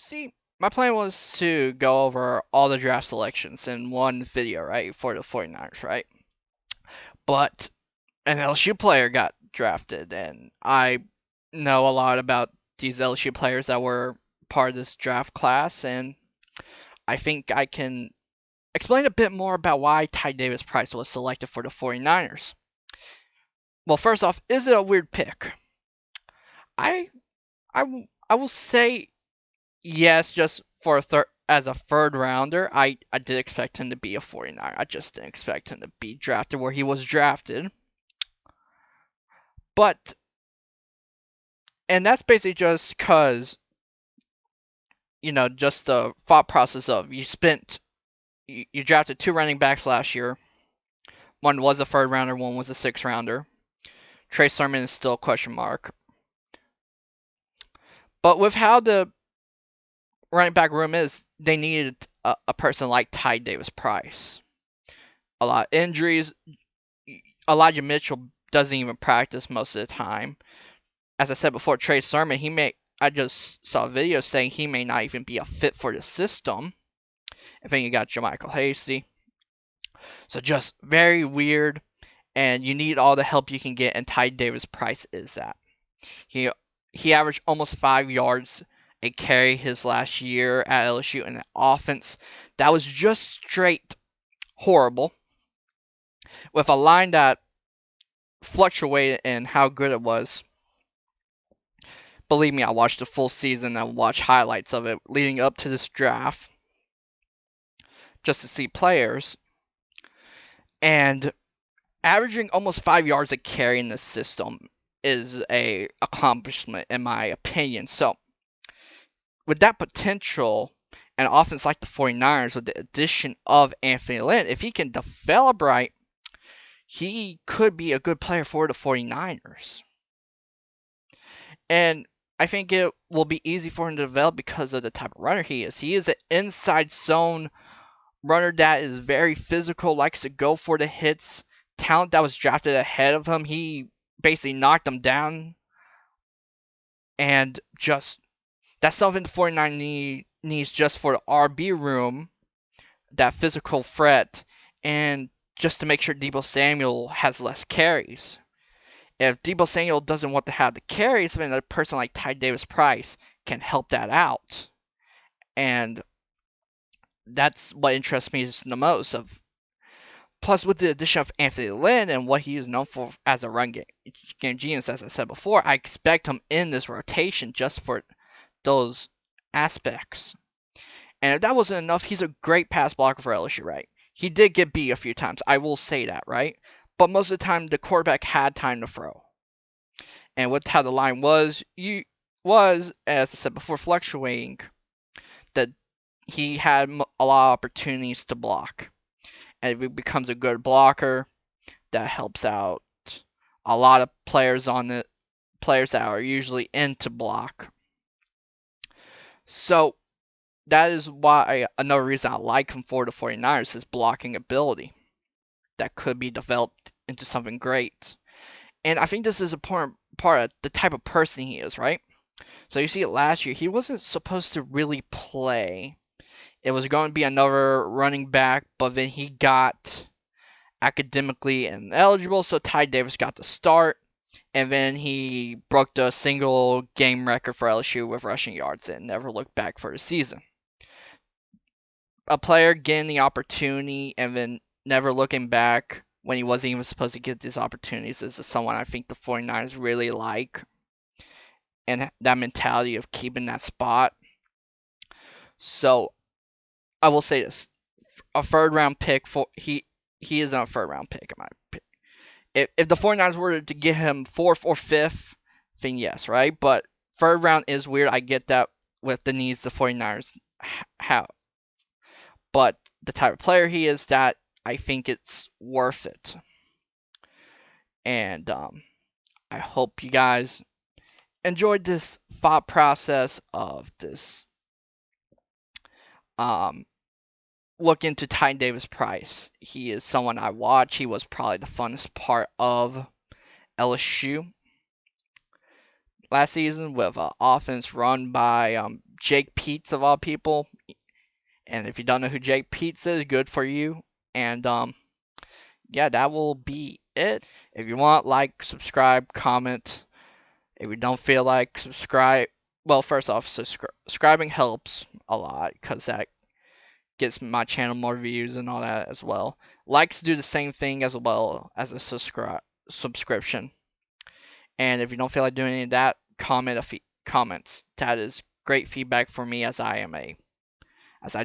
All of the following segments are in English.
See, my plan was to go over all the draft selections in one video, right, for the 49ers, right? But an LSU player got drafted, and I know a lot about these LSU players that were part of this draft class, and I think I can explain a bit more about why Ty Davis Price was selected for the 49ers. Well, first off, is it a weird pick? I I will say yes, just for as a third rounder. I did expect him to be a 49er. I just didn't expect him to be drafted where he was drafted. But and that's basically just because just the thought process of you drafted two running backs last year. One was a third rounder, one was a sixth rounder. Trey Sermon is still a question mark. But with how the running back room is, they needed a person like Ty Davis Price. A lot of injuries. Elijah Mitchell doesn't even practice most of the time. As I said before, Trey Sermon, I just saw a video saying he may not even be a fit for the system. And then you got JaMychal Hasty. So just very weird, and you need all the help you can get, and Ty Davis Price is that. He he averaged almost 5 yards a carry his last year at LSU in an offense that was just straight horrible, with a line that fluctuated in how good it was. Believe me, I watched the full season and watched highlights of it leading up to this draft just to see players. And averaging almost 5 yards a carry in this system is a accomplishment in my opinion. So, with that potential, an offense like the 49ers with the addition of Anthony Lynn, if he can develop right, he could be a good player for the 49ers. And I think it will be easy for him to develop because of the type of runner he is. He is an inside zone runner that is very physical, likes to go for the hits. Talent that was drafted ahead of him, he basically knocked him down. And just that's something the 49ers needs just for the RB room, that physical threat, and just to make sure Deebo Samuel has less carries. If Deebo Samuel doesn't want to have the carries, then a person like Ty Davis Price can help that out. And that's what interests me the most. Plus, with the addition of Anthony Lynn and what he is known for as a run game genius, as I said before, I expect him in this rotation just for those aspects. And if that wasn't enough, he's a great pass blocker for LSU, right? He did get beat a few times. I will say that, right? But most of the time, the quarterback had time to throw. And with how the line was, as I said before, fluctuating, that he had a lot of opportunities to block. And if he becomes a good blocker, that helps out a lot of players players that are usually into block. So that is why another reason I like him for the 49ers is blocking ability that could be developed into something great. And I think this is an important part of the type of person he is, right? So you see it last year, he wasn't supposed to really play. It was going to be another running back, but then he got academically ineligible, so Ty Davis got the start, and then he broke the single game record for LSU with rushing yards and never looked back for the season. A player getting the opportunity and then never looking back when he wasn't even supposed to get these opportunities is someone I think the 49ers really like, and that mentality of keeping that spot. So I will say this: a third round pick he is not a third round pick in my opinion. If the 49ers were to get him fourth or fifth, then yes, right? But third round is weird. I get that with the needs the 49ers have. But the type of player he is, that I think it's worth it. And I hope you guys enjoyed this thought process of this look into Ty Davis Price. He is someone I watch. He was probably the funnest part of LSU. last season with an offense run by Jake Peetz of all people. And if you don't know who Jake Peetz is, good for you. And yeah, that will be it. If you want, like, subscribe, comment. If you don't feel like subscribe, well, first off, subscribing helps a lot because that gets my channel more views and all that as well. Likes do the same thing as well as a subscription. And if you don't feel like doing any of that, comments. That is great feedback for me as I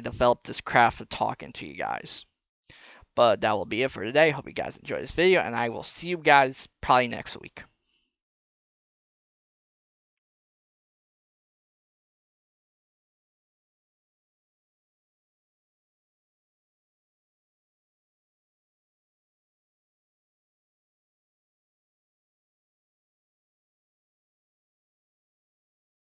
develop this craft of talking to you guys. But that will be it for today. Hope you guys enjoyed this video, and I will see you guys probably next week.